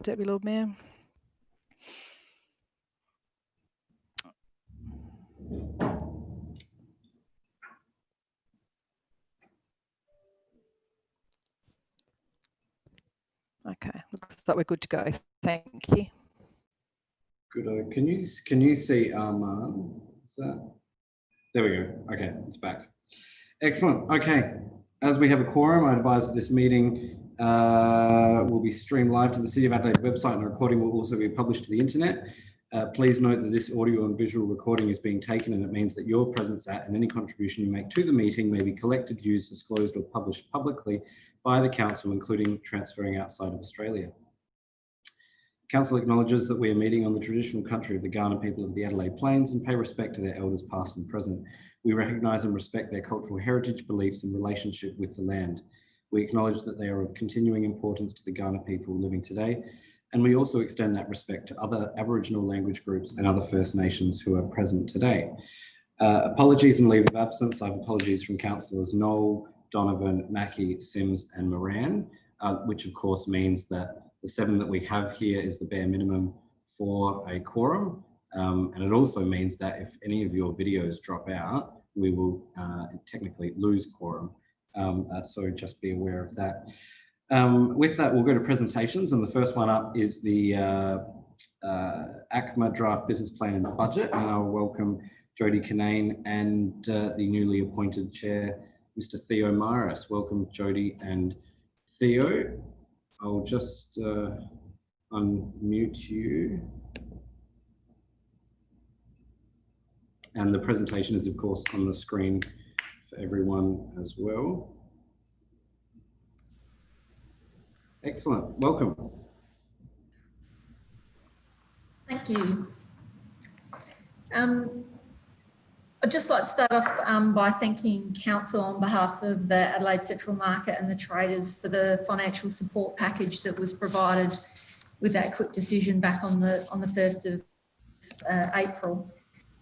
Deputy Lord Mayor. Okay, looks like we're good to go. Thank you. Good. Can you see Armand? Is that? There we go. Okay, it's back. Excellent. Okay, as we have a quorum, I advise that this meeting will be streamed live to the City of Adelaide website, and the recording will also be published to the internet. Please note that this audio and visual recording is being taken, and it means that your presence at and any contribution you make to the meeting may be collected, used, disclosed, or published publicly by the Council, including transferring outside of Australia. Council acknowledges that we are meeting on the traditional country of the Kaurna people of the Adelaide Plains and pay respect to their elders past and present. We recognise and respect their cultural heritage, beliefs and relationship with the land. We acknowledge that they are of continuing importance to the Kaurna people living today, and we also extend that respect to other Aboriginal language groups and other First Nations who are present today. Apologies and leave of absence. I have apologies from councillors Noel, Donovan, Mackie, Sims and Moran, which of course means that the 7 that we have here is the bare minimum for a quorum. And it also means that if any of your videos drop out, we will technically lose quorum. So just be aware of that. With that, we'll go to presentations. And the first one up is the ACMA draft business plan and budget. And I'll welcome Jodie Kinane and the newly appointed chair, Mr. Theo Maris. Welcome, Jodie and Theo. I'll just unmute you. And the presentation is, of course, on the screen for everyone as well. Excellent. Welcome. Thank you. I'd just like to start off by thanking Council on behalf of the Adelaide Central Market and the traders for the financial support package that was provided with that quick decision back on the 1st of April.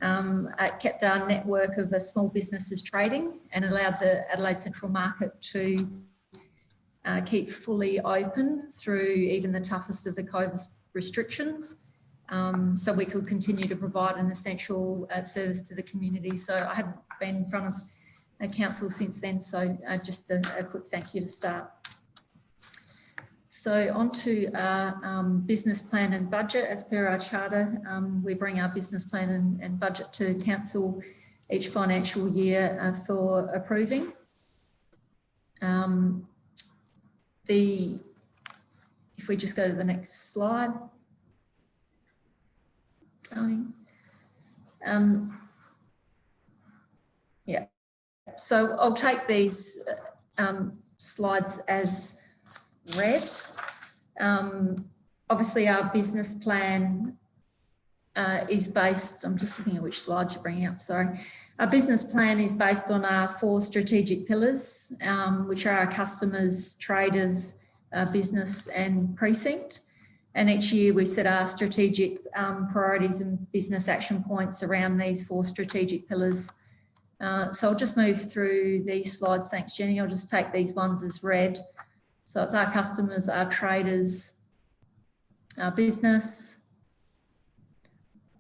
It kept our network of small businesses trading and allowed the Adelaide Central Market to keep fully open through even the toughest of the COVID restrictions. So we could continue to provide an essential service to the community. So I haven't been in front of a council since then, so just a quick thank you to start. So on to our business plan and budget. As per our charter, we bring our business plan and budget to council each financial year for approving. If we just go to the next slide. Yeah, so I'll take these slides as read. Obviously our business plan is based, I'm just looking at which slides you're bringing up, sorry. Our business plan is based on our 4 strategic pillars, which are our customers, traders, business and precinct. And each year we set our strategic priorities and business action points around these 4 strategic pillars. So I'll just move through these slides. Thanks, Jenny. I'll just take these ones as read. So it's our customers, our traders, our business,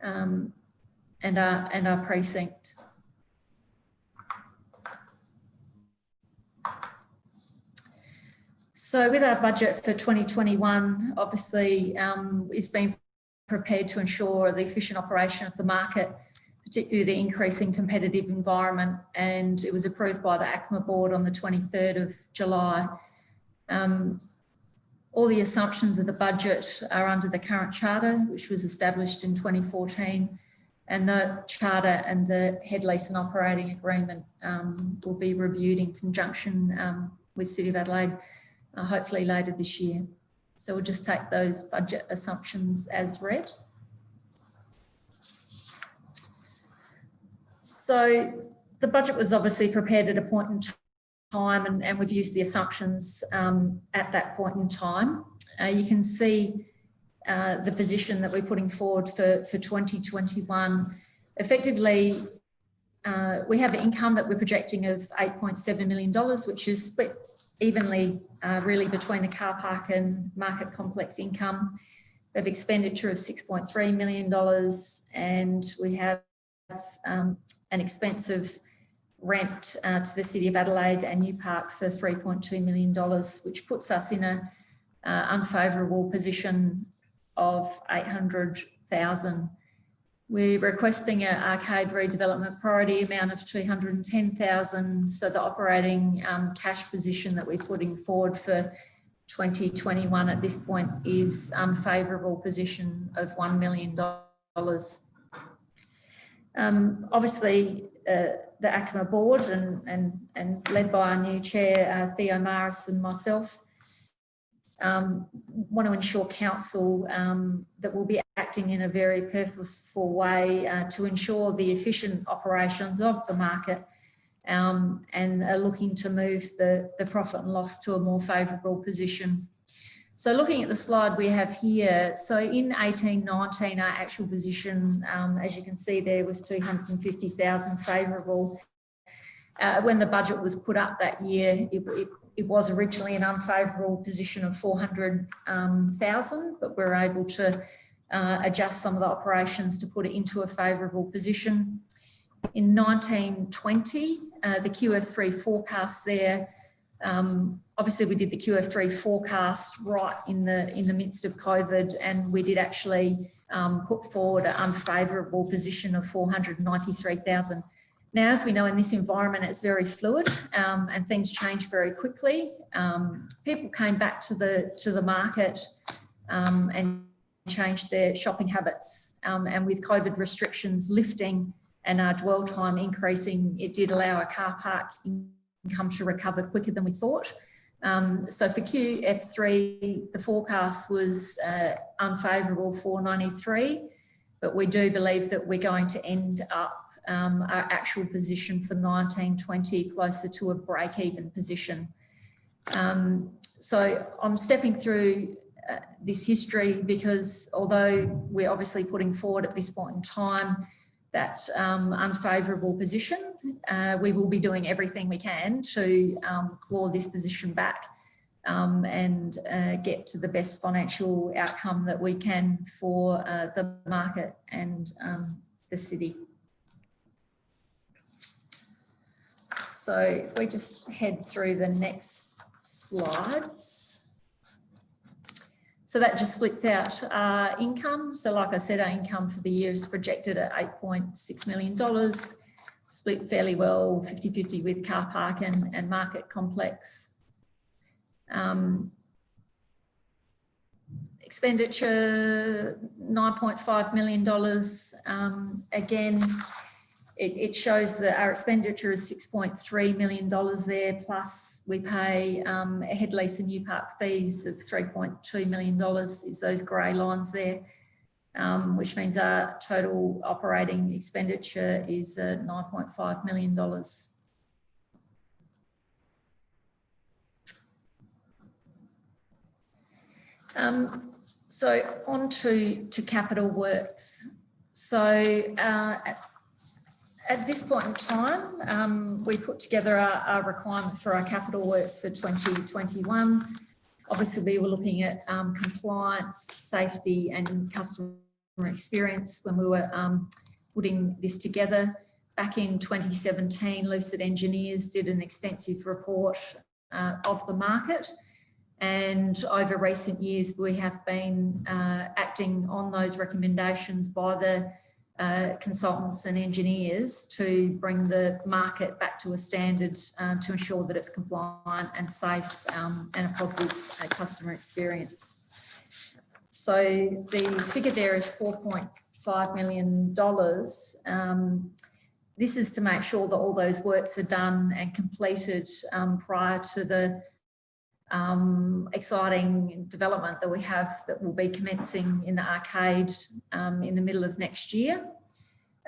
and our precinct. So with our budget for 2021, obviously it's been prepared to ensure the efficient operation of the market, particularly the increasing competitive environment, and it was approved by the ACMA board on the 23rd of July. All the assumptions of the budget are under the current charter, which was established in 2014, and the charter and the head lease and operating agreement will be reviewed in conjunction with City of Adelaide, hopefully later this year. So we'll just take those budget assumptions as read. So the budget was obviously prepared at a point in time, and we've used the assumptions at that point in time. You can see the position that we're putting forward for 2021. Effectively, we have an income that we're projecting of $8.7 million, which is split evenly really between the car park and market complex income. We have expenditure of $6.3 million, and we have an expense of rent to the City of Adelaide and New Park for $3.2 million, which puts us in an unfavourable position of $800,000. We're requesting an arcade redevelopment priority amount of $210,000. So the operating cash position that we're putting forward for 2021 at this point is unfavourable position of $1 million. Obviously, the ACMA board and led by our new chair, Theo Maris, and myself, want to ensure council that will be acting in a very purposeful way to ensure the efficient operations of the market, and are looking to move the profit and loss to a more favourable position. So looking at the slide we have here, so in 18-19, our actual position, as you can see there, was $250,000 favourable. When the budget was put up that year, it was originally an unfavourable position of $400,000, but we were able to adjust some of the operations to put it into a favourable position. In 19-20, the QF3 forecast there, obviously we did the QF3 forecast right in the midst of COVID, and we did actually put forward an unfavourable position of $493,000. Now, as we know, in this environment, it's very fluid and things change very quickly. People came back to the market and changed their shopping habits, and with COVID restrictions lifting and our dwell time increasing, it did allow our car park income to recover quicker than we thought. So for QF3, the forecast was unfavourable $493, but we do believe that we're going to end up our actual position for 19-20 closer to a break-even position. So I'm stepping through this history because although we're obviously putting forward at this point in time that unfavourable position, we will be doing everything we can to claw this position back and get to the best financial outcome that we can for the market and the city. So if we just head through the next slides. So that just splits out our income. So like I said, our income for the year is projected at $8.6 million, split fairly well 50-50 with car park and market complex. Expenditure, $9.5 million. Again, it shows that our expenditure is $6.3 million there, plus we pay a head lease and New Park fees of $3.2 million is those grey lines there, which means our total operating expenditure is $9.5 million. So on to capital works. So at this point in time, we put together our requirement for our capital works for 2021. Obviously, we were looking at compliance, safety and customer experience when we were putting this together. Back in 2017, Lucid Engineers did an extensive report of the market. And over recent years, we have been acting on those recommendations by the consultants and engineers to bring the market back to a standard to ensure that it's compliant and safe and a positive customer experience. So the figure there is $4.5 million. This is to make sure that all those works are done and completed prior to the exciting development that we have that will be commencing in the arcade in the middle of next year.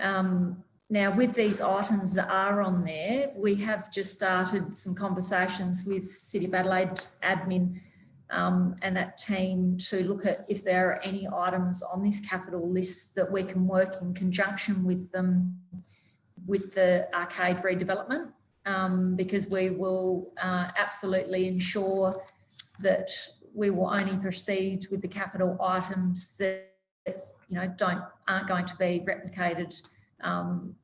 Now, with these items that are on there, we have just started some conversations with City of Adelaide admin and that team to look at if there are any items on this capital list that we can work in conjunction with them with the arcade redevelopment. because we will absolutely ensure that we will only proceed with the capital items that aren't going to be replicated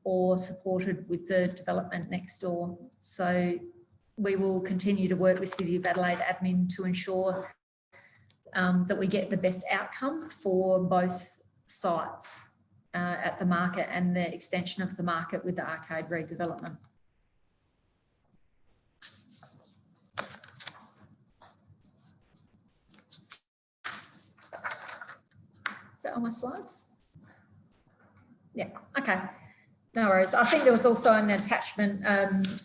or supported with the development next door. So we will continue to work with City of Adelaide admin to ensure that we get the best outcome for both sites at the market and the extension of the market with the arcade redevelopment. Is that all my slides? Yeah, okay. No worries. I think there was also an attachment,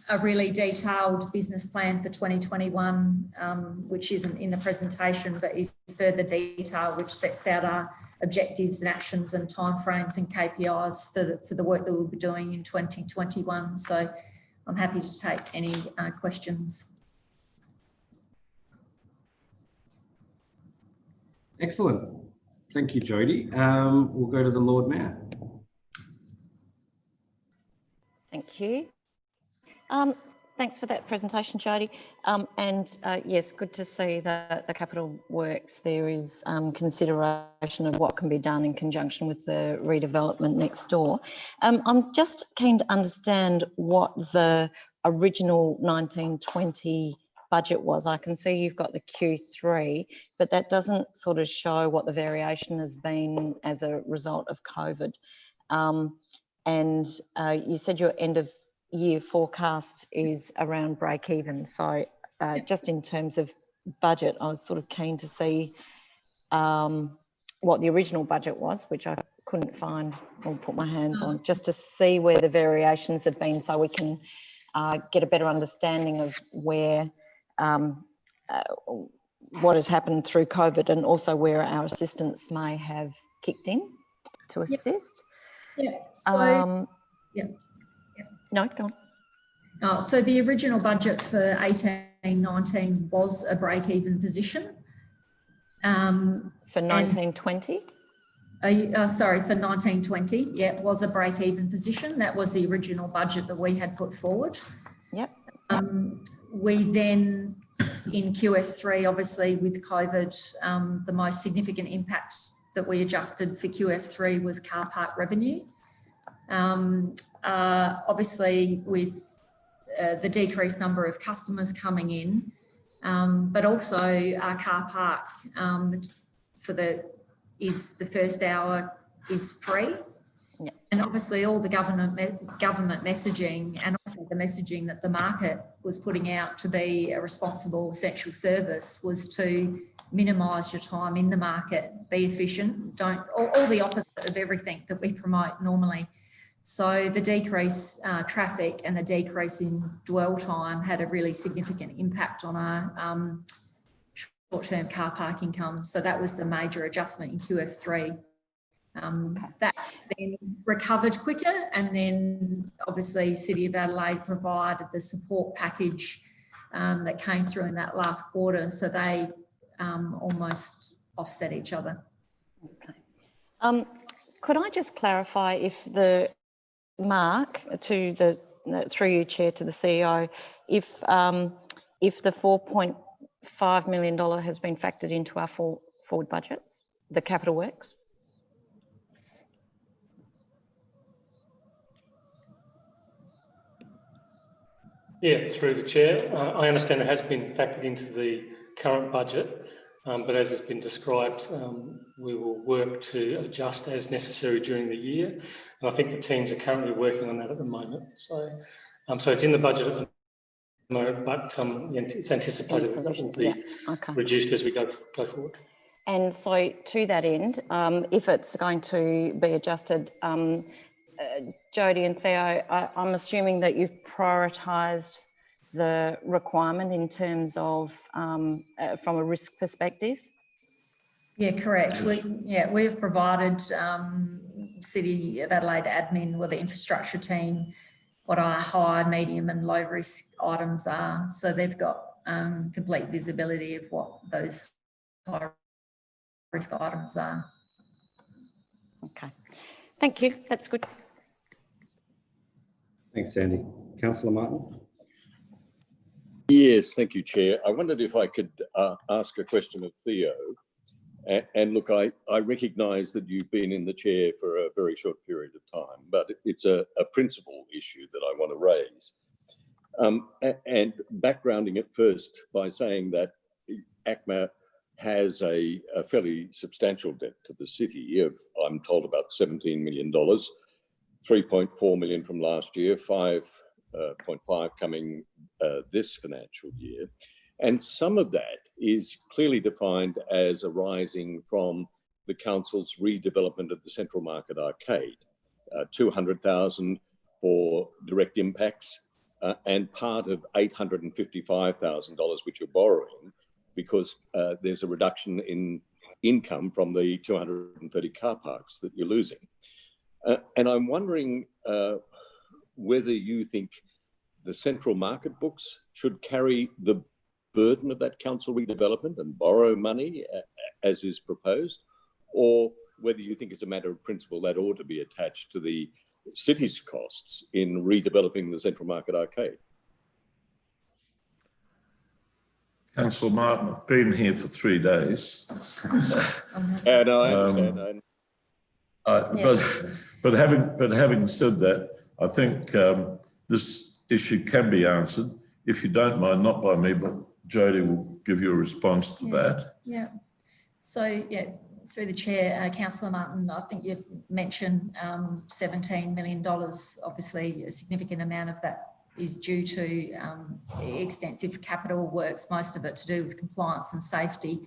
a really detailed business plan for 2021, which isn't in the presentation, but is further detail, which sets out our objectives and actions and timeframes and KPIs for the work that we'll be doing in 2021. So I'm happy to take any questions. Excellent. Thank you, Jodie. We'll go to the Lord Mayor. Thank you. Thanks for that presentation, Jodie. Yes, good to see that the capital works. There is consideration of what can be done in conjunction with the redevelopment next door. I'm just keen to understand what the original 1920 budget was. I can see you've got the Q3, but that doesn't sort of show what the variation has been as a result of COVID. You said your end of year forecast is around break even. So just in terms of budget, I was sort of keen to see what the original budget was, which I couldn't find or put my hands on, just to see where the variations have been so we can get a better understanding of where what has happened through COVID and also where our assistance may have kicked in to assist. Yeah. So, No, go on. So the original budget for 18-19 was a break-even position. For 1920? Sorry, for 1920, yeah, it was a break-even position. That was the original budget that we had put forward. Yep. We then, in QF3, obviously with COVID, the most significant impact that we adjusted for QF3 was car park revenue. Obviously with the decreased number of customers coming in, but also our car park is the first hour is free. Yeah. And obviously all the government messaging and also the messaging that the market was putting out to be a responsible essential service was to minimise your time in the market, be efficient, all the opposite of everything that we promote normally. So the decrease traffic and the decrease in dwell time had a really significant impact on our short-term car park income. So that was the major adjustment in QF3. That then recovered quicker, and then obviously City of Adelaide provided the support package that came through in that last quarter. So they almost offset each other. Okay. Could I just clarify if the Mark through you, Chair, to the CEO, if the $4.5 million has been factored into our forward budgets, the capital works? Yeah, through the Chair. I understand it has been factored into the current budget, but as has been described, we will work to adjust as necessary during the year. And I think the teams are currently working on that at the moment. So, so it's in the budget at the moment, but it's anticipated that will be reduced as we go forward. And so to that end, if it's going to be adjusted, Jodie and Theo, I'm assuming that you've prioritised the requirement in terms of from a risk perspective. Yeah, correct. We've provided City of Adelaide admin with the infrastructure team what our high, medium and low risk items are. So they've got complete visibility of what those high risk items are. Okay, thank you. That's good. Thanks, Sandy. Councillor Martin. Yes, thank you, Chair. I wondered if I could ask a question of Theo. And look, I recognise that you've been in the chair for a very short period of time, but it's a principal issue that I want to raise. And backgrounding it first by saying that ACMA has a fairly substantial debt to the city of, I'm told, about $17 million, 3.4 million from last year, 5.5 coming this financial year. And some of that is clearly defined as arising from the council's redevelopment of the Central Market Arcade, 200,000 for direct impacts, and part of $855,000 which you're borrowing because there's a reduction in income from the 230 car parks that you're losing. And I'm wondering whether you think the Central Market books should carry the burden of that council redevelopment and borrow money as is proposed, or whether you think it's a matter of principle that ought to be attached to the city's costs in redeveloping the Central Market Arcade. Councillor Martin, I've been here for 3 days. And I understand. But having said that, I think this issue can be answered. If you don't mind, not by me, but Jody will give you a response to that. Yeah. So, yeah, through the chair, Councillor Martin, I think you mentioned $17 million. Obviously, a significant amount of that is due to extensive capital works, most of it to do with compliance and safety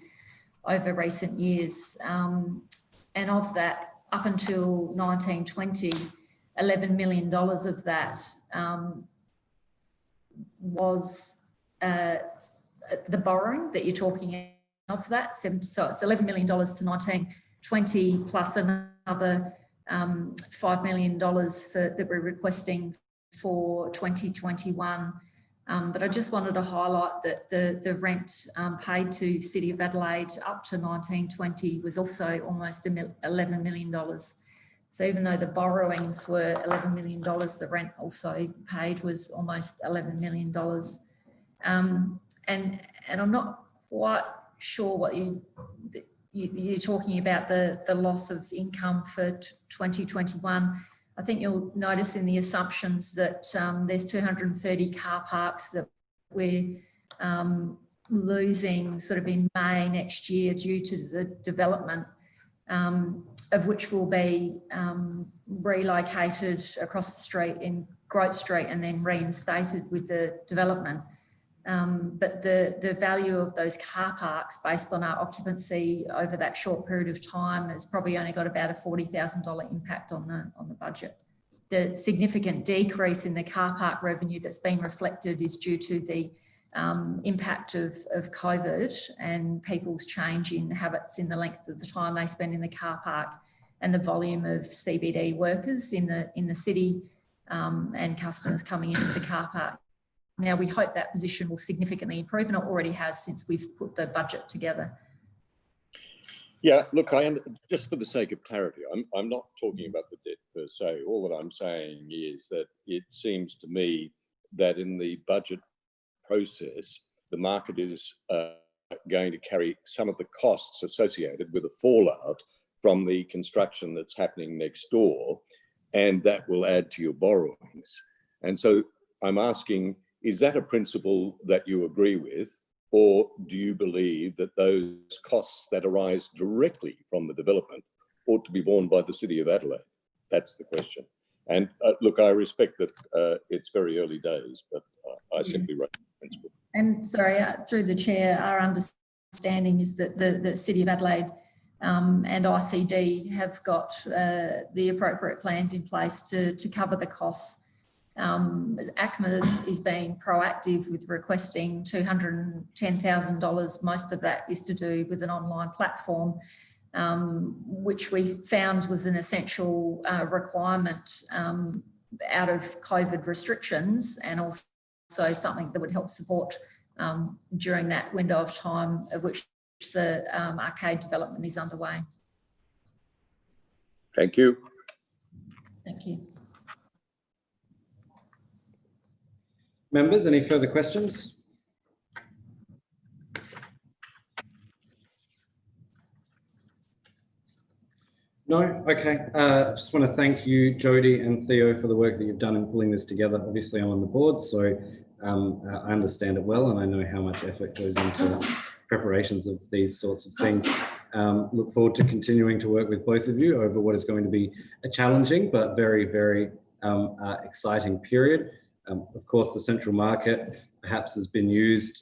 over recent years. And of that, up until 1920, $11 million of that was the borrowing that you're talking of that. So it's $11 million to 1920 plus another $5 million that we're requesting for 2021. But I just wanted to highlight that the rent paid to City of Adelaide up to 1920 was also almost $11 million. So even though the borrowings were $11 million, the rent also paid was almost $11 million. And I'm not quite sure what you're talking about, the loss of income for 2021. I think you'll notice in the assumptions that there's 230 car parks that we're losing sort of in May next year due to the development, of which will be relocated across the street in Grote Street and then reinstated with the development. But the value of those car parks based on our occupancy over that short period of time has probably only got about a $40,000 impact on the budget. The significant decrease in the car park revenue that's been reflected is due to the impact of COVID and people's change in habits in the length of the time they spend in the car park and the volume of CBD workers in the city and customers coming into the car park. Now, we hope that position will significantly improve, and it already has since we've put the budget together. Yeah, look, just for the sake of clarity, I'm not talking about the debt per se. All that I'm saying is that it seems to me that in the budget process, the market is going to carry some of the costs associated with the fallout from the construction that's happening next door, and that will add to your borrowings. And so I'm asking, is that a principle that you agree with, or do you believe that those costs that arise directly from the development ought to be borne by the City of Adelaide? That's the question. And look, I respect that it's very early days, but I simply raise the principle. And sorry, through the chair, our understanding is that the City of Adelaide and ICD have got the appropriate plans in place to cover the costs. ACMA is being proactive with requesting $210,000. Most of that is to do with an online platform, which we found was an essential requirement out of COVID restrictions, and also something that would help support during that window of time of which the arcade development is underway. Thank you. Thank you. Members, any further questions? No? Okay. I just want to thank you, Jody and Theo, for the work that you've done in pulling this together. Obviously, I'm on the board, so I understand it well, and I know how much effort goes into preparations of these sorts of things. Look forward to continuing to work with both of you over what is going to be a challenging but very, very exciting period. Of course, the central market perhaps has been used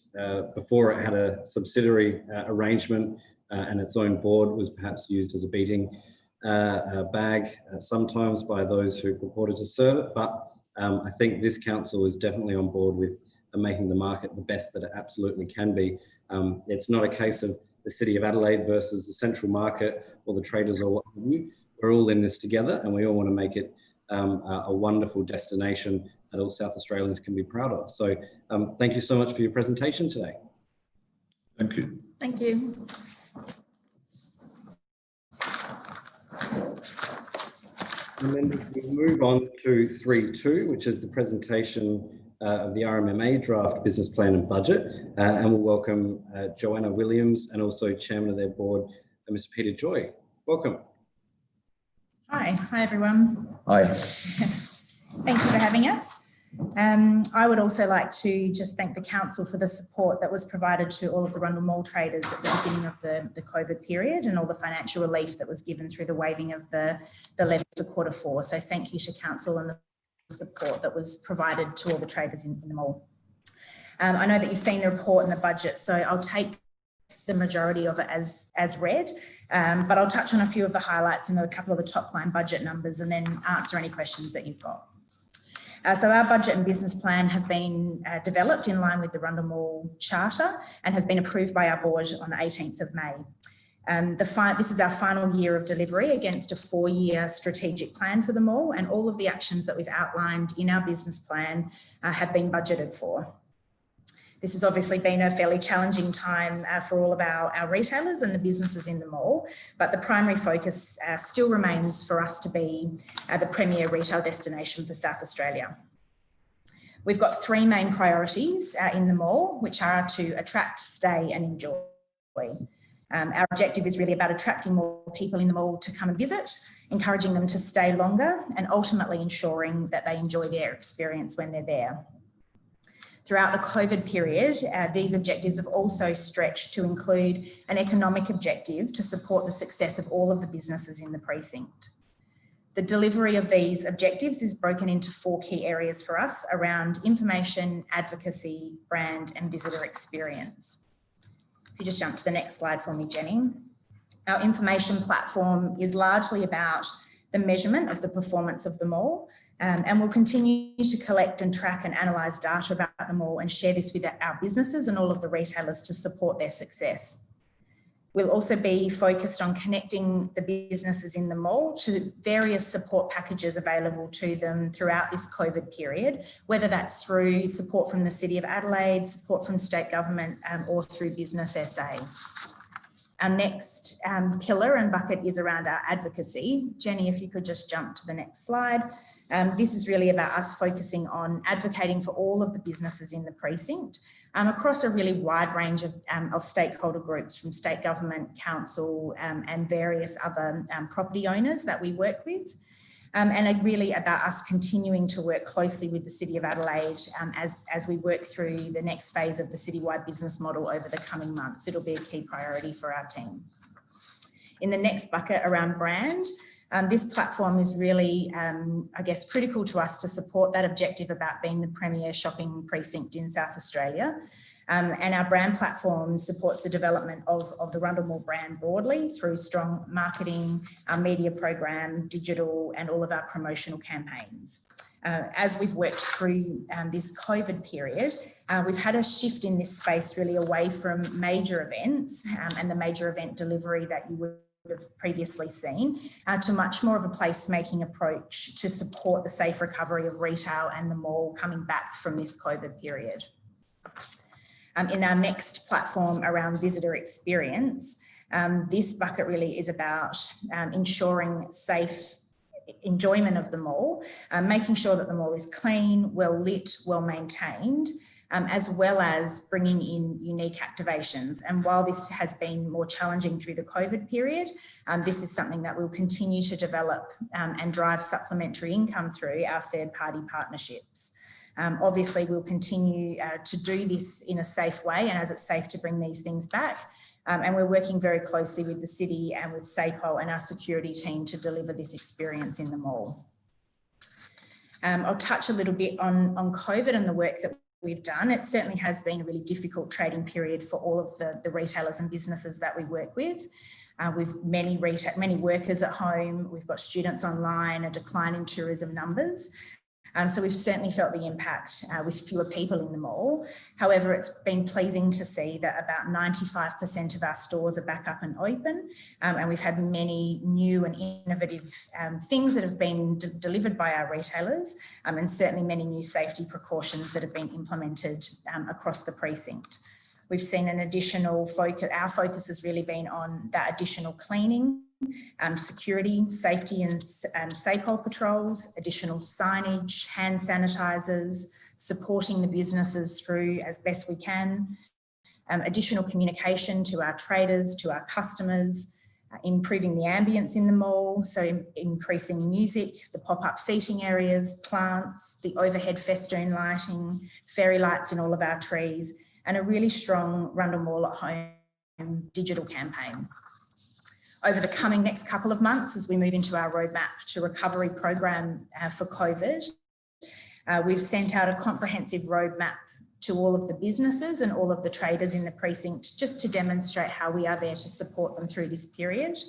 before it had a subsidiary arrangement and its own board was perhaps used as a beating bag sometimes by those who purported to serve it. But I think this council is definitely on board with making the market the best that it absolutely can be. It's not a case of the City of Adelaide versus the central market or the traders or what have you. We're all in this together, and we all want to make it a wonderful destination that all South Australians can be proud of. So thank you so much for your presentation today. Thank you. Thank you. And then we move on to 3.2, which is the presentation of the RMMA draft business plan and budget. And we'll welcome Joanna Williams and also chairman of their board, Mr. Peter Joy. Welcome. Hi everyone. Hi. Thank you for having us. I would also like to just thank the council for the support that was provided to all of the Rundle Mall traders at the beginning of the COVID period and all the financial relief that was given through the waiving of the levy for Q4. So thank you to council and the support that was provided to all the traders in the mall. I know that you've seen the report and the budget, so I'll take the majority of it as read, but I'll touch on a few of the highlights and a couple of the top line budget numbers and then answer any questions that you've got. So our budget and business plan have been developed in line with the Rundle Mall Charter and have been approved by our board on the 18th of May. This is our final year of delivery against a 4-year strategic plan for the mall, and all of the actions that we've outlined in our business plan have been budgeted for. This has obviously been a fairly challenging time for all of our retailers and the businesses in the mall, but the primary focus still remains for us to be the premier retail destination for South Australia. We've got 3 main priorities in the mall, which are to attract, stay and enjoy. Our objective is really about attracting more people in the mall to come and visit, encouraging them to stay longer and ultimately ensuring that they enjoy their experience when they're there. Throughout the COVID period, these objectives have also stretched to include an economic objective to support the success of all of the businesses in the precinct. The delivery of these objectives is broken into 4 key areas for us around information, advocacy, brand and visitor experience. If you just jump to the next slide for me, Jenny. Our information platform is largely about the measurement of the performance of the mall, and we'll continue to collect and track and analyse data about the mall and share this with our businesses and all of the retailers to support their success. We'll also be focused on connecting the businesses in the mall to various support packages available to them throughout this COVID period, whether that's through support from the City of Adelaide, support from state government, or through Business SA. Our next pillar and bucket is around our advocacy. Jenny, if you could just jump to the next slide. This is really about us focusing on advocating for all of the businesses in the precinct across a really wide range of stakeholder groups from state government, council and various other property owners that we work with. And really about us continuing to work closely with the City of Adelaide as we work through the next phase of the citywide business model over the coming months. It'll be a key priority for our team. In the next bucket around brand, this platform is really, I guess, critical to us to support that objective about being the premier shopping precinct in South Australia. And our brand platform supports the development of the Rundle Mall brand broadly through strong marketing, our media program, digital, and all of our promotional campaigns. As we've worked through this COVID period, we've had a shift in this space really away from major events and the major event delivery that you would have previously seen to much more of a placemaking approach to support the safe recovery of retail and the mall coming back from this COVID period. In our next platform around visitor experience, this bucket really is about ensuring safe enjoyment of the mall, making sure that the mall is clean, well lit, well maintained, as well as bringing in unique activations. And while this has been more challenging through the COVID period, this is something that we'll continue to develop and drive supplementary income through our third-party partnerships. Obviously, we'll continue to do this in a safe way and as it's safe to bring these things back. And we're working very closely with the city and with SAPOL and our security team to deliver this experience in the mall. I'll touch a little bit on COVID and the work that we've done. It certainly has been a really difficult trading period for all of the retailers and businesses that we work with. With many workers at home, we've got students online, a decline in tourism numbers. So we've certainly felt the impact with fewer people in the mall. However, it's been pleasing to see that about 95% of our stores are back up and open. And we've had many new and innovative things that have been delivered by our retailers, and certainly many new safety precautions that have been implemented across the precinct. We've seen an additional focus, our focus has really been on that additional cleaning, security, safety and SAPOL patrols, additional signage, hand sanitisers, supporting the businesses through as best we can, additional communication to our traders, to our customers, improving the ambience in the mall, so increasing music, the pop-up seating areas, plants, the overhead festoon lighting, fairy lights in all of our trees, and a really strong Rundle Mall at Home digital campaign. Over the coming next couple of months, as we move into our roadmap to recovery program for COVID, we've sent out a comprehensive roadmap to all of the businesses and all of the traders in the precinct, just to demonstrate how we are there to support them through this period.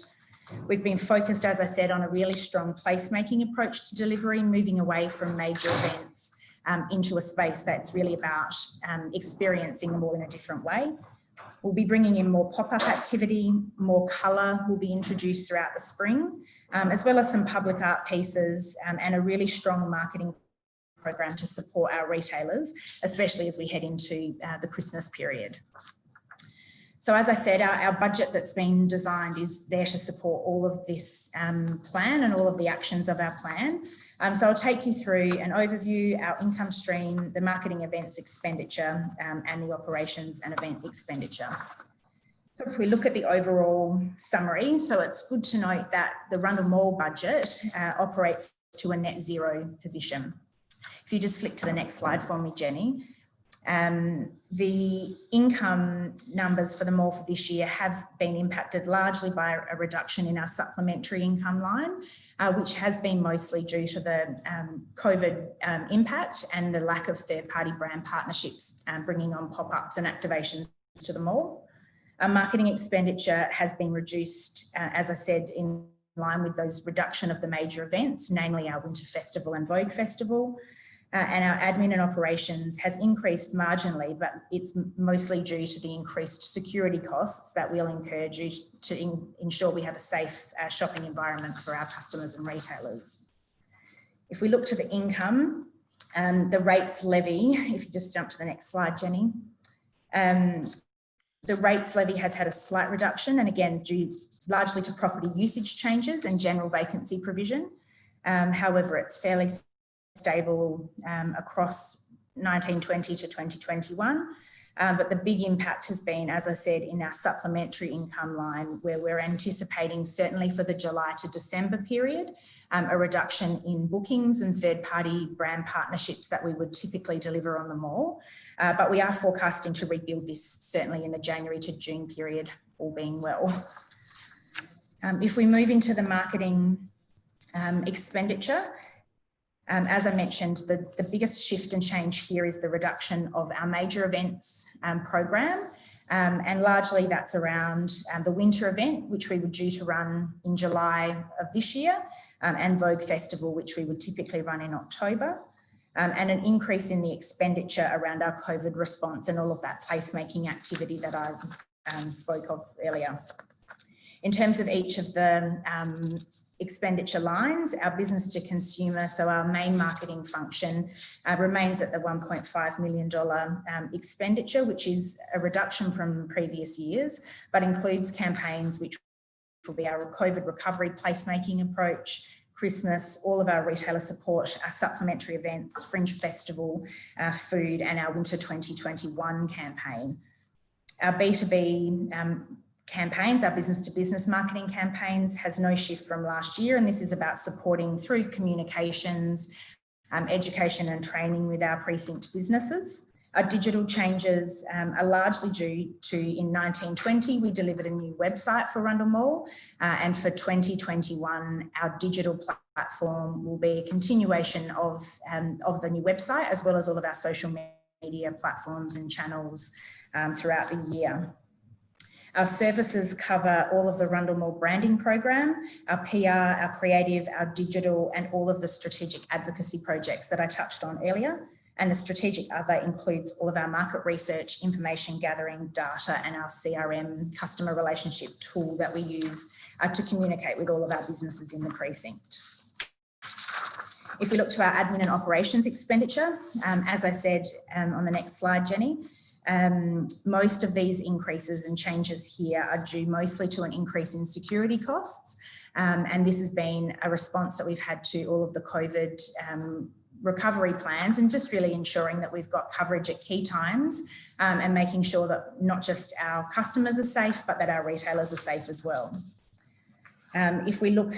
We've been focused, as I said, on a really strong placemaking approach to delivery, moving away from major events into a space that's really about experiencing them all in a different way. We'll be bringing in more pop-up activity, more colour will be introduced throughout the spring, as well as some public art pieces and a really strong marketing program to support our retailers, especially as we head into the Christmas period. So as I said, our budget that's been designed is there to support all of this plan and all of the actions of our plan. So I'll take you through an overview, our income stream, the marketing events expenditure, and the operations and event expenditure. So if we look at the overall summary, so it's good to note that the Rundle Mall budget operates to a net zero position. If you just flick to the next slide for me, Jenny. The income numbers for the mall for this year have been impacted largely by a reduction in our supplementary income line, which has been mostly due to the COVID impact and the lack of third-party brand partnerships bringing on pop-ups and activations to the mall. Our marketing expenditure has been reduced, as I said, in line with those reduction of the major events, namely our Winter Festival and Vogue Festival. And our admin and operations has increased marginally, but it's mostly due to the increased security costs that we'll incur due to ensure we have a safe shopping environment for our customers and retailers. If we look to the income, the rates levy, if you just jump to the next slide, Jenny, the rates levy has had a slight reduction, and again, due largely to property usage changes and general vacancy provision. However, it's fairly stable across 1920 to 2021. But the big impact has been, as I said, in our supplementary income line, where we're anticipating, certainly for the July to December period, a reduction in bookings and third-party brand partnerships that we would typically deliver on the mall. But we are forecasting to rebuild this certainly in the January to June period, all being well. If we move into the marketing expenditure, as I mentioned, the biggest shift and change here is the reduction of our major events program. And largely that's around the winter event, which we were due to run in July of this year, and Vogue Festival, which we would typically run in October, and an increase in the expenditure around our COVID response and all of that placemaking activity that I spoke of earlier. In terms of each of the expenditure lines, our business to consumer, so our main marketing function, remains at the $1.5 million expenditure, which is a reduction from previous years, but includes campaigns which will be our COVID recovery placemaking approach, Christmas, all of our retailer support, our supplementary events, Fringe Festival, food, and our Winter 2021 campaign. Our B2B campaigns, our business-to-business marketing campaigns, has no shift from last year, and this is about supporting through communications, education and training with our precinct businesses. Our digital changes are largely due to, in 1920, we delivered a new website for Rundle Mall, and for 2021, our digital platform will be a continuation of the new website, as well as all of our social media platforms and channels throughout the year. Our services cover all of the Rundle Mall branding program, our PR, our creative, our digital, and all of the strategic advocacy projects that I touched on earlier. And the strategic other includes all of our market research, information gathering, data, and our CRM customer relationship tool that we use to communicate with all of our businesses in the precinct. If we look to our admin and operations expenditure, as I said on the next slide, Jenny, most of these increases and changes here are due mostly to an increase in security costs. And this has been a response that we've had to all of the COVID recovery plans, and just really ensuring that we've got coverage at key times, and making sure that not just our customers are safe, but that our retailers are safe as well. If we look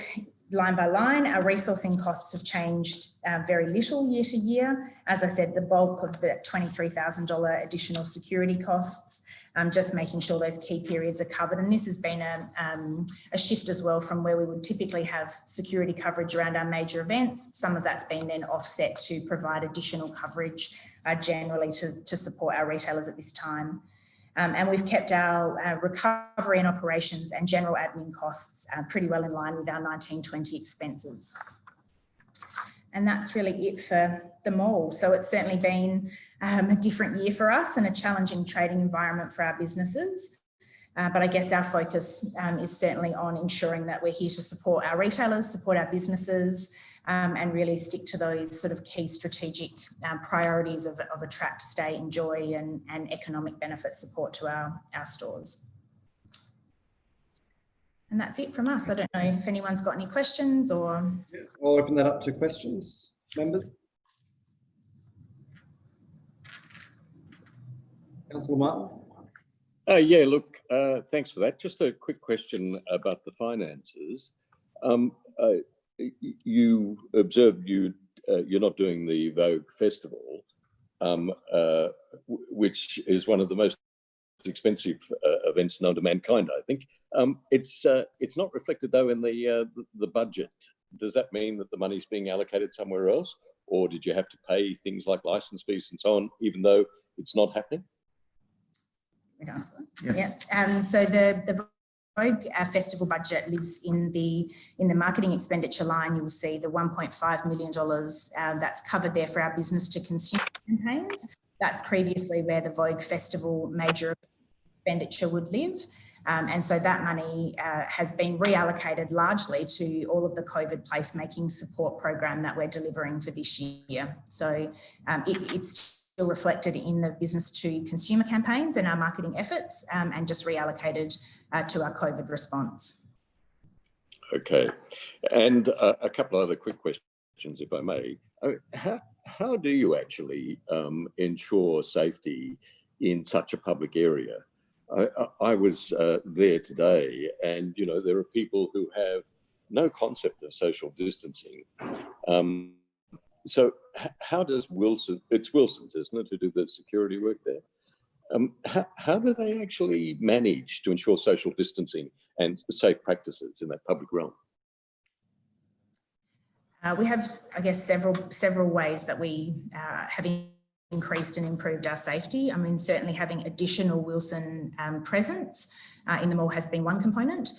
line by line, our resourcing costs have changed very little year to year. As I said, the bulk of the $23,000 additional security costs, just making sure those key periods are covered. And this has been a shift as well from where we would typically have security coverage around our major events. Some of that's been then offset to provide additional coverage generally to support our retailers at this time. And we've kept our recovery and operations and general admin costs pretty well in line with our 1920 expenses. And that's really it for the mall. So it's certainly been a different year for us and a challenging trading environment for our businesses. But I guess our focus is certainly on ensuring that we're here to support our retailers, support our businesses, and really stick to those sort of key strategic priorities of attract, stay, enjoy, and economic benefit support to our stores. And that's it from us. I don't know if anyone's got any questions or... Yeah, I'll open that up to questions, members. Councillor Martin. Yeah, look, thanks for that. Just a quick question about the finances. You observed you're not doing the Vogue Festival, which is one of the most expensive events known to mankind, I think. It's not reflected though in the budget. Does that mean that the money's being allocated somewhere else, or did you have to pay things like license fees and so on, even though it's not happening? Yeah. So the Vogue Festival budget lives in the marketing expenditure line. You will see the $1.5 million that's covered there for our business to consumer campaigns. That's previously where the Vogue Festival major expenditure would live. And so that money has been reallocated largely to all of the COVID placemaking support program that we're delivering for this year. So it's still reflected in the business to consumer campaigns and our marketing efforts, and just reallocated to our COVID response. Okay. And a couple of other quick questions, if I may. How do you actually ensure safety in such a public area? I was there today, and you know, there are people who have no concept of social distancing. So how does Wilson, it's Wilson's, isn't it, who do the security work there? How do they actually manage to ensure social distancing and safe practices in that public realm? We have, I guess, several ways that we have increased and improved our safety. I mean, certainly having additional Wilson presence in the mall has been one component.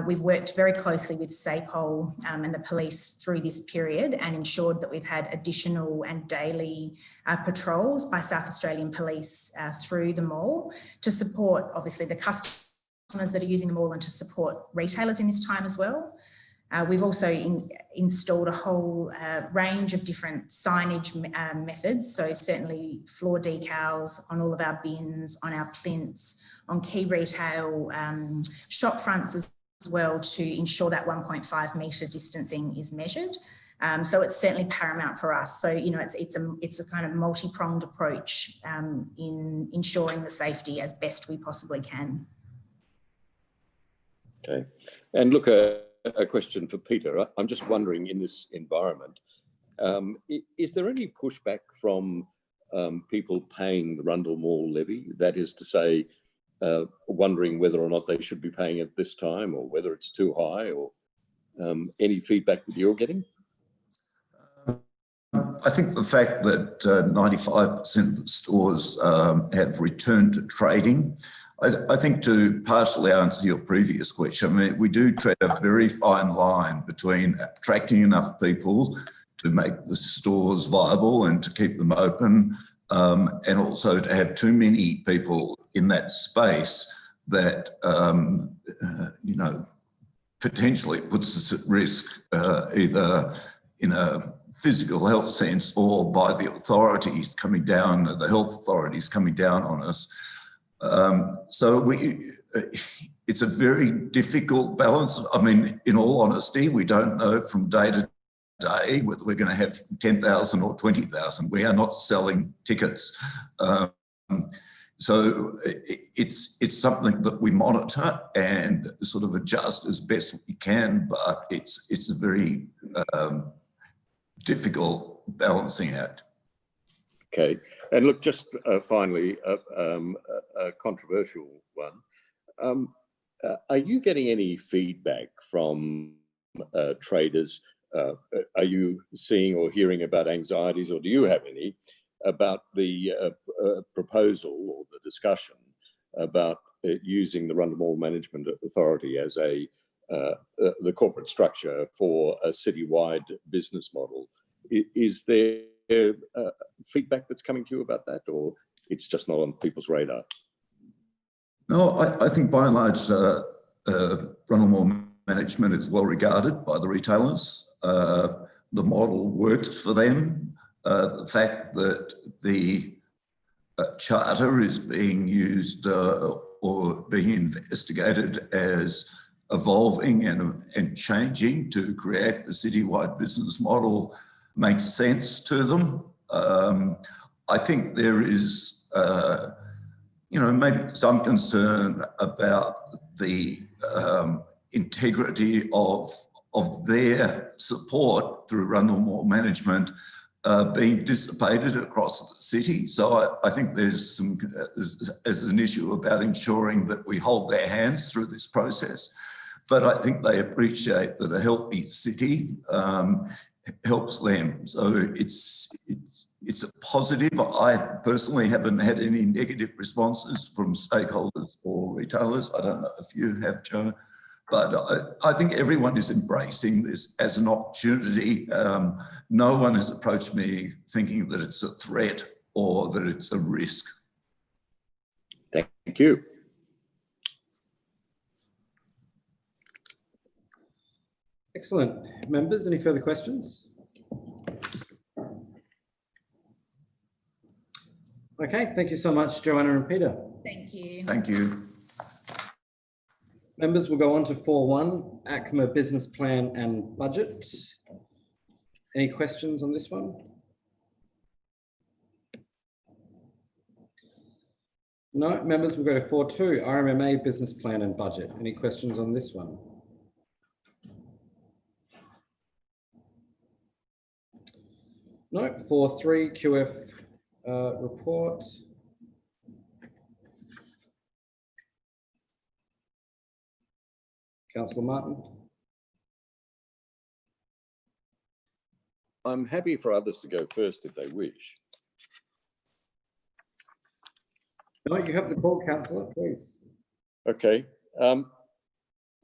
We've worked very closely with SAPOL and the police through this period and ensured that we've had additional and daily patrols by South Australian Police through the mall to support, obviously, the customers that are using the mall and to support retailers in this time as well. We've also installed a whole range of different signage methods. So certainly floor decals on all of our bins, on our plinths, on key retail shop fronts as well to ensure that 1.5 metre distancing is measured. So it's certainly paramount for us. So, you know, it's a kind of multi-pronged approach in ensuring the safety as best we possibly can. Okay. And look, a question for Peter. I'm just wondering, in this environment, is there any pushback from people paying the Rundle Mall levy? That is to say, wondering whether or not they should be paying it this time, or whether it's too high, or any feedback that you're getting? I think the fact that 95% of the stores have returned to trading, I think, to partially answer your previous question, I mean, we do tread a very fine line between attracting enough people to make the stores viable and to keep them open, and also to have too many people in that space that, you know, potentially puts us at risk, either in a physical health sense or by the authorities coming down, the health authorities coming down on us. So it's a very difficult balance. I mean, in all honesty, we don't know from day to day whether we're going to have 10,000 or 20,000. We are not selling tickets. So it's something that we monitor and sort of adjust as best we can, but it's a very difficult balancing act. Okay. And look, just finally, a controversial one. Are you getting any feedback from traders? Are you seeing or hearing about anxieties, or do you have any, about the proposal or the discussion about using the Rundle Mall Management Authority as the corporate structure for a citywide business model? Is there feedback that's coming to you about that, or it's just not on people's radar? No, I think by and large, Rundle Mall Management is well regarded by the retailers. The model works for them. The fact that the charter is being used or being investigated as evolving and changing to create the citywide business model makes sense to them. I think there is, you know, maybe some concern about the integrity of their support through Rundle Mall Management being dissipated across the city. So I think there's an issue about ensuring that we hold their hands through this process. But I think they appreciate that a healthy city helps them. So it's a positive. I personally haven't had any negative responses from stakeholders or retailers. I don't know if you have, Joe. But I think everyone is embracing this as an opportunity. No one has approached me thinking that it's a threat or that it's a risk. Thank you. Excellent. Members, any further questions? Okay, thank you so much, Joanna and Peter. Thank you. Thank you. Members, will go on to 4.1, ACMA Business Plan and Budget. Any questions on this one? No. Members, will go to 4.2, RMMA Business Plan and Budget. Any questions on this one? No. 4.3, QF report. Councillor Martin. I'm happy for others to go first if they wish. No, you have the call, Councillor, please. Okay. All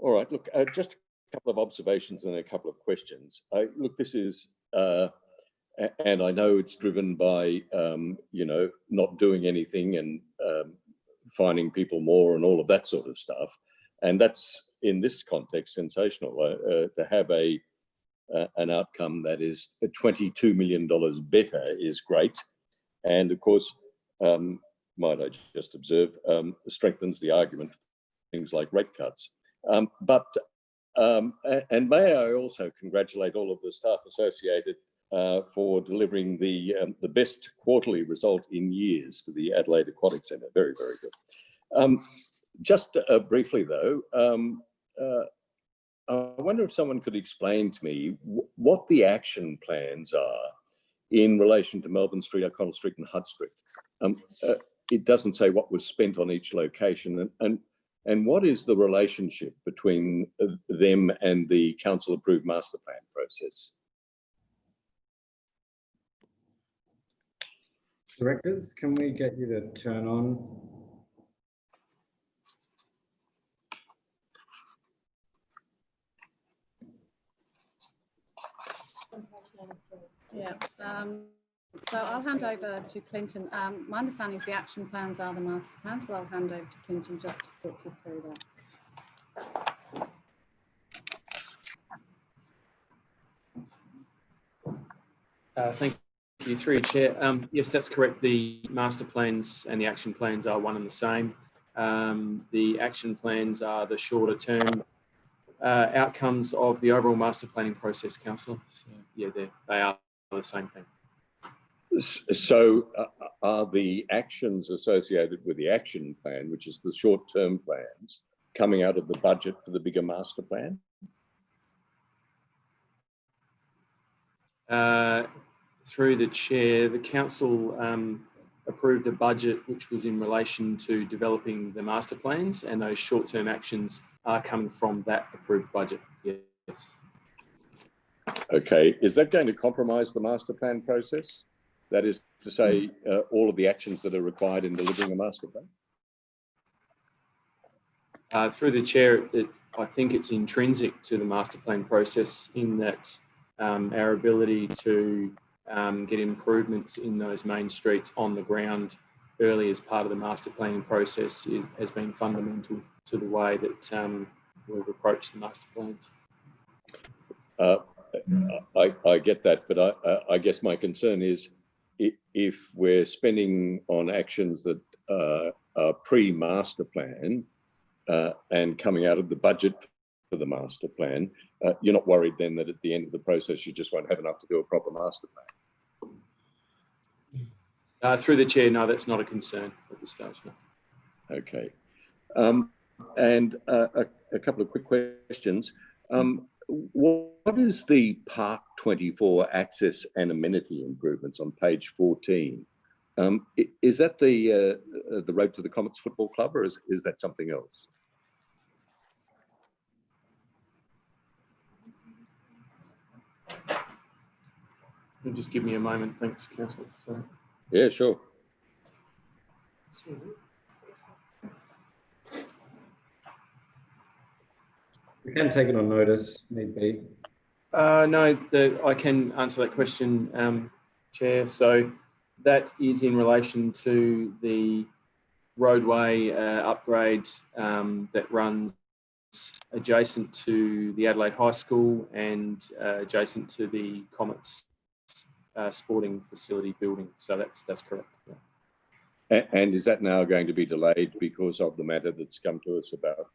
right. Look, just a couple of observations and a couple of questions. Look, this is, and I know it's driven by, you know, not doing anything and fining people more and all of that sort of stuff. And that's, in this context, sensational. To have an outcome that is $22 million better is great. And of course, might I just observe, strengthens the argument for things like rate cuts. But And may I also congratulate all of the staff associated for delivering the best quarterly result in years for the Adelaide Aquatic Centre. Very, very good. Just briefly though, I wonder if someone could explain to me what the action plans are in relation to Melbourne Street, O'Connell Street and Hutt Street. It doesn't say what was spent on each location, and what is the relationship between them and the council approved master plan process? Directors, can we get you to turn on? Yeah, so I'll hand over to Clinton. My understanding is the action plans are the master plans, but I'll hand over to Clinton just to talk you through that. Thank you, through your chair. Yes, that's correct. The master plans and the action plans are one and the same. The action plans are the shorter term outcomes of the overall master planning process, Councillor. So, yeah, they are the same thing. So are the actions associated with the action plan, which is the short-term plans, coming out of the budget for the bigger master plan? Through the chair, the council approved a budget which was in relation to developing the master plans, and those short-term actions are coming from that approved budget. Yes. Okay, is that going to compromise the master plan process? That is to say, all of the actions that are required in delivering a master plan? Through the chair, I think it's intrinsic to the master plan process in that our ability to get improvements in those main streets on the ground early as part of the master planning process has been fundamental to the way that we've approached the master plans. I get that, but I guess my concern is if we're spending on actions that are pre-master plan and coming out of the budget for the master plan, you're not worried then that at the end of the process you just won't have enough to do a proper master plan? Through the chair, no, that's not a concern at this stage. No. Okay. And a couple of quick questions. What is the Park 24 access and amenity improvements on page 14? Is that the Road to the Comets Football Club, or is that something else? Just give me a moment, thanks, Councillor. Sorry. Yeah, sure. We can take it on notice, need be. No, I can answer that question, Chair. So that is in relation to the roadway upgrade that runs adjacent to the Adelaide High School and adjacent to the Comets sporting facility building. So that's correct. Yeah. And is that now going to be delayed because of the matter that's come to us about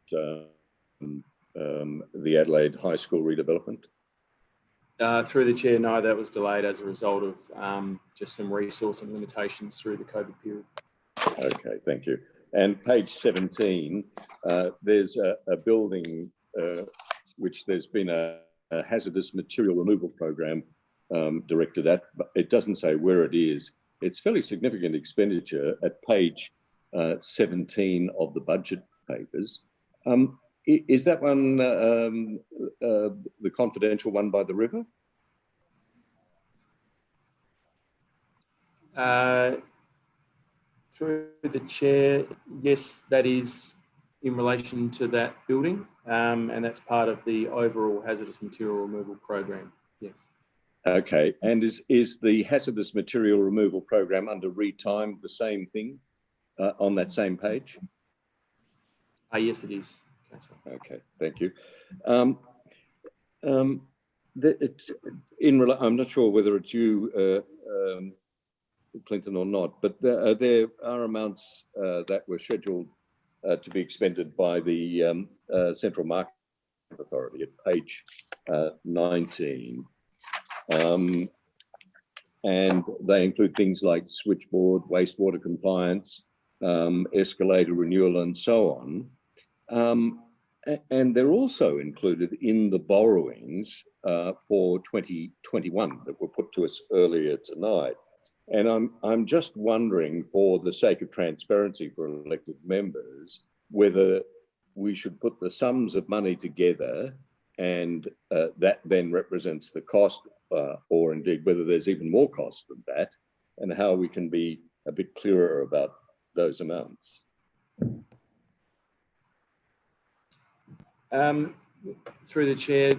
the Adelaide High School redevelopment? Through the chair, no, that was delayed as a result of just some resource and limitations through the COVID period. Okay, thank you. And page 17, there's a building which there's been a hazardous material removal program directed at, but it doesn't say where it is. It's fairly significant expenditure at page 17 of the budget papers. Is that one the confidential one by the river? Through the chair, yes, that is in relation to that building, and that's part of the overall hazardous material removal program. Yes. Okay, and is the hazardous material removal program under retimed the same thing on that same page? Yes, it is. Okay, thank you. I'm not sure whether it's you, Clinton, or not, but there are amounts that were scheduled to be expended by the Central Market Authority at page 19. And they include things like switchboard, wastewater compliance, escalator renewal, and so on. And they're also included in the borrowings for 2021 that were put to us earlier tonight. And I'm just wondering, for the sake of transparency for elected members, whether we should put the sums of money together and that then represents the cost, or indeed whether there's even more cost than that, and how we can be a bit clearer about those amounts. Through the chair,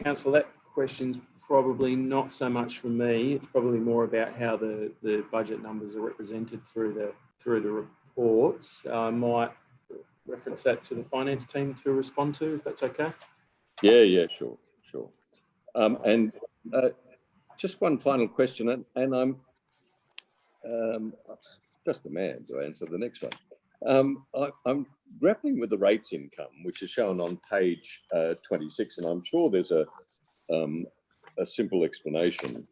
Councillor, that question's probably not so much for me. It's probably more about how the budget numbers are represented through the reports. I might reference that to the finance team to respond to, if that's okay. Yeah, sure. And just one final question, and I'm just a man to answer the next one. I'm grappling with the rates income, which is shown on page 26, and I'm sure there's a simple explanation.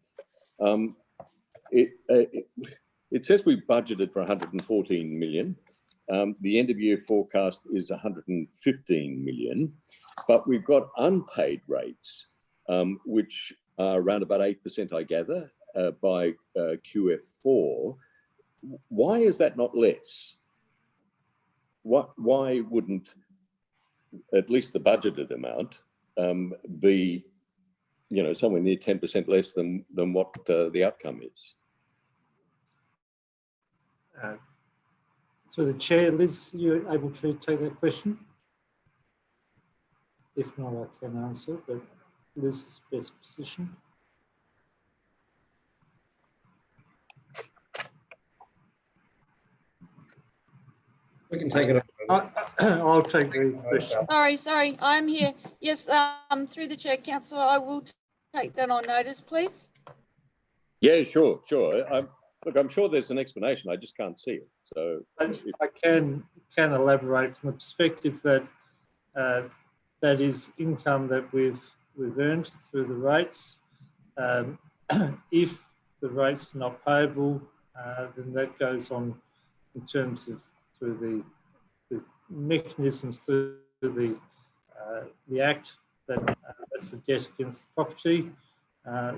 It says we budgeted for 114 million. The end of year forecast is 115 million, but we've got unpaid rates, which are around about 8%, I gather, by QF4. Why is that not less? Why wouldn't at least the budgeted amount be, somewhere near 10% less than what the outcome is? Through the chair, Liz, you're able to take that question? If not, I can answer, but Liz is best positioned. We can take it over. I'll take the question. Sorry, I'm here. Yes, through the chair, councillor, I will take that on notice, please. Yeah, sure. Look, I'm sure there's an explanation. I just can't see it. So I can elaborate from the perspective that that is income that we've earned through the rates. If the rates are not payable, then that goes on in terms of through the mechanisms through the Act that's a debt against the property.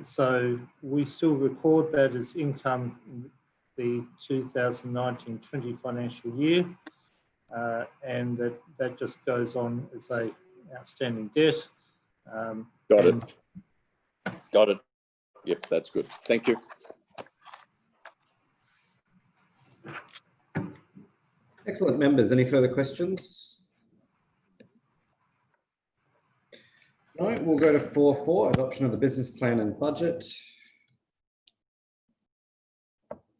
So we still record that as income in the 2019-20 financial year, and that just goes on as a outstanding debt. Got it. Yep, that's good. Thank you. Excellent, members. Any further questions? No, we'll go to 4.4, adoption of the business plan and budget.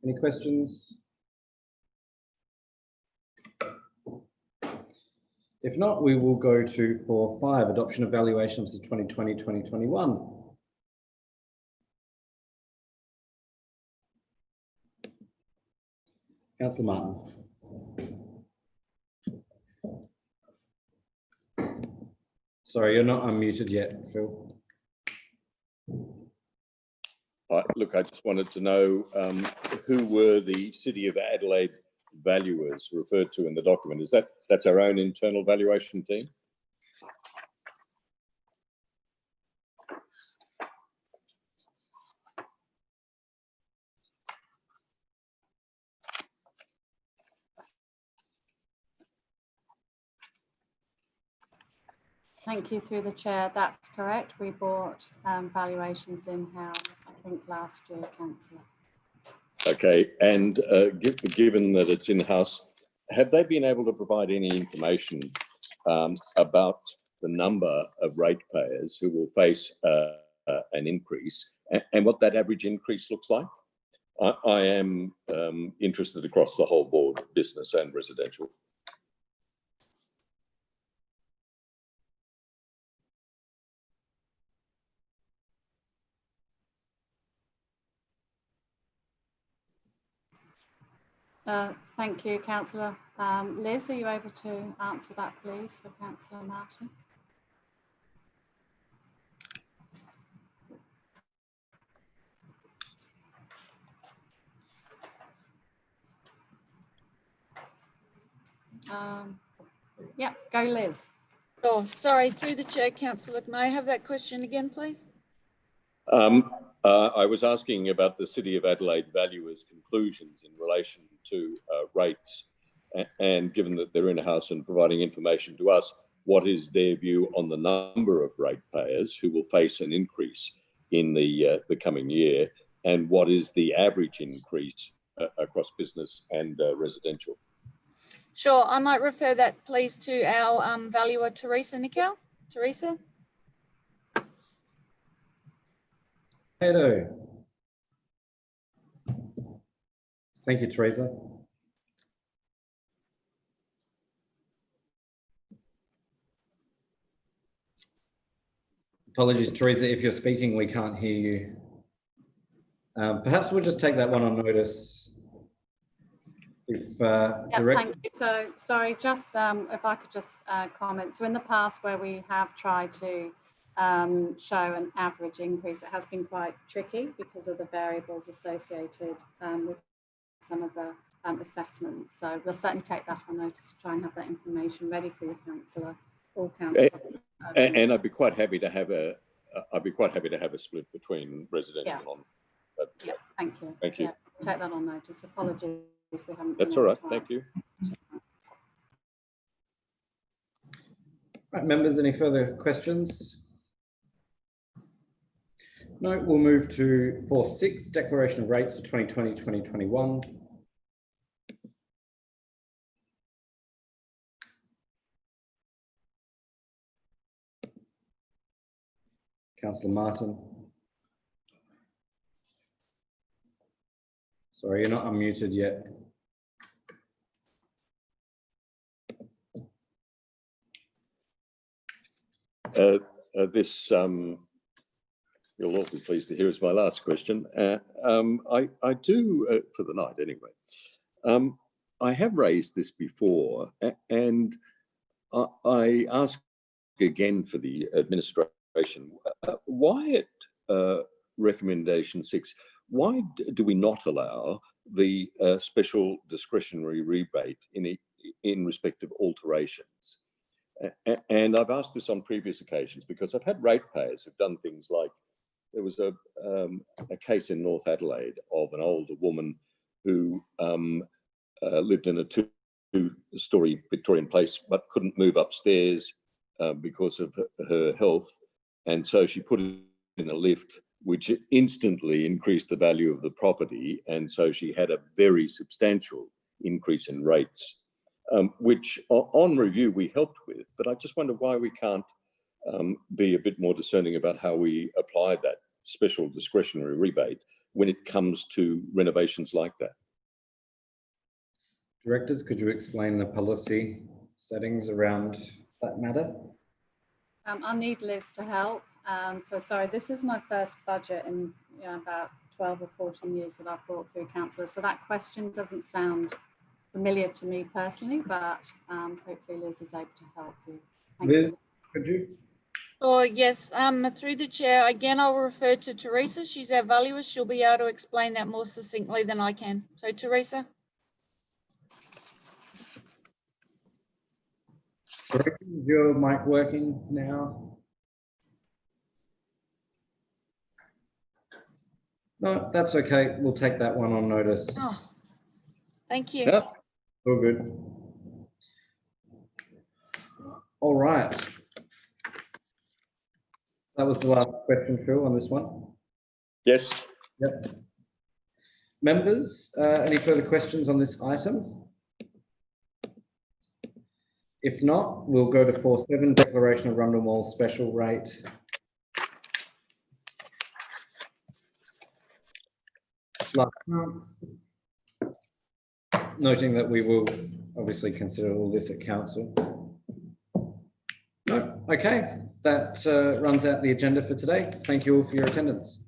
Any questions? If not, we will go to 4.5, adoption of valuations of 2020-2021. Councillor Martin. Sorry, you're not unmuted yet, Phil. Look, I just wanted to know who were the City of Adelaide valuers referred to in the document. That's our own internal valuation team? Thank you, through the chair. That's correct. We bought valuations in-house, I think last year, councillor. Okay, and given that it's in-house, have they been able to provide any information about the number of ratepayers who will face an increase and what that average increase looks like? I am interested across the whole board, business and residential. Thank you, councillor. Liz, are you able to answer that, please, for councillor Martin? Yeah, go Liz. Oh, sorry, through the chair, councillor. May I have that question again, please? I was asking about the City of Adelaide valuers' conclusions in relation to rates, and given that they're in-house and providing information to us, what is their view on the number of ratepayers who will face an increase in the coming year, and what is the average increase across business and residential? Sure, I might refer that please to our valuer, Teresa Nickel. Teresa? Hello. Thank you, Teresa. Apologies, Teresa, if you're speaking, we can't hear you. Perhaps we'll just take that one on notice. If Thank you. So, sorry, just if I could just comment. So in the past where we have tried to show an average increase, it has been quite tricky because of the variables associated with some of the assessments. So we'll certainly take that on notice to try and have that information ready for your councillor, all councillors. And I'd be quite happy to have a split between residential and non. Yeah, thank you. Thank you. Yeah, take that on notice. Apologies, we haven't. That's all right. Thank you. Right, members, any further questions? No, we'll move to 4.6, declaration of rates for 2020-2021. Councillor Martin. Sorry, you're not unmuted yet. This, you'll all be pleased to hear, is my last question. I do, for the night anyway. I have raised this before, and I ask again for the administration, why at recommendation 6, why do we not allow the special discretionary rebate in respect of alterations? And I've asked this on previous occasions because I've had ratepayers who've done things like, there was a case in North Adelaide of an older woman who lived in a two-storey Victorian place but couldn't move upstairs because of her health. And so she put it in a lift, which instantly increased the value of the property. And so she had a very substantial increase in rates, which on review we helped with. But I just wonder why we can't be a bit more discerning about how we apply that special discretionary rebate when it comes to renovations like that. Directors, could you explain the policy settings around that matter? I'll need Liz to help. So sorry, this is my first budget in about 12 or 14 years that I've brought through councillors. So that question doesn't sound familiar to me personally, but hopefully Liz is able to help you. Thank Liz, you. could you? Oh, yes, through the chair, again, I'll refer to Teresa. She's our valuer. She'll be able to explain that more succinctly than I can. So Teresa. Is your mic working now? No, that's okay. We'll take that one on notice. Oh, thank you. Yep. All good. All right. That was the last question, Phil, on this one. Yes. Yep. Members, any further questions on this item? If not, we'll go to 4.7, declaration of Rundle Mall special rate. Last chance. Noting that we will obviously consider all this at council. No, okay, that runs out the agenda for today. Thank you all for your attendance.